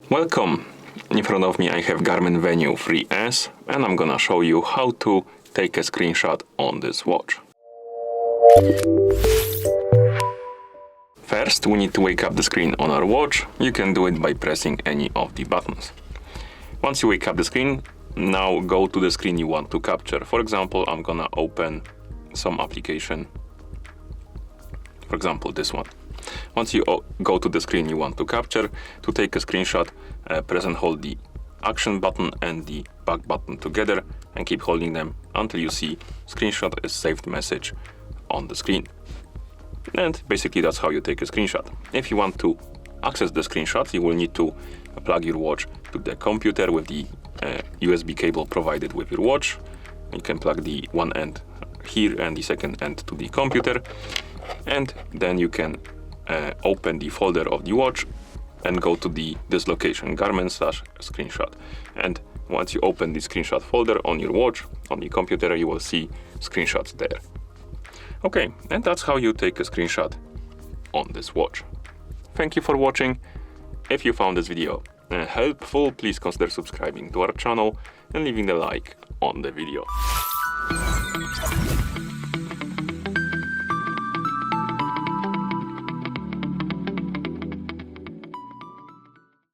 Welcome! In front of me I have GARMIN Venu 3S and I'm gonna show you how to take a screenshot on this watch. First, we need to wake up the screen on our watch. You can do it by pressing any of the buttons. Once you wake up the screen, now go to the screen you want to capture. For example, I'm gonna open some application. For example, this one. Once you go to the screen you want to capture, to take a screenshot, press and hold the action button and the back button together and keep holding them until you see screenshot is saved message on the screen. And basically that's how you take a screenshot. If you want to access the screenshot, you will need to plug your watch to the computer with the USB cable provided with your watch. You can plug the one end here and the second end to the computer, and then you can open the folder of the watch and go to this location, Garmin/screenshot. And once you open the screenshot folder on your watch, on the computer, you will see screenshots there. Okay, and that's how you take a screenshot on this watch. Thank you for watching. If you found this video helpful, please consider subscribing to our channel and leaving a like on the video.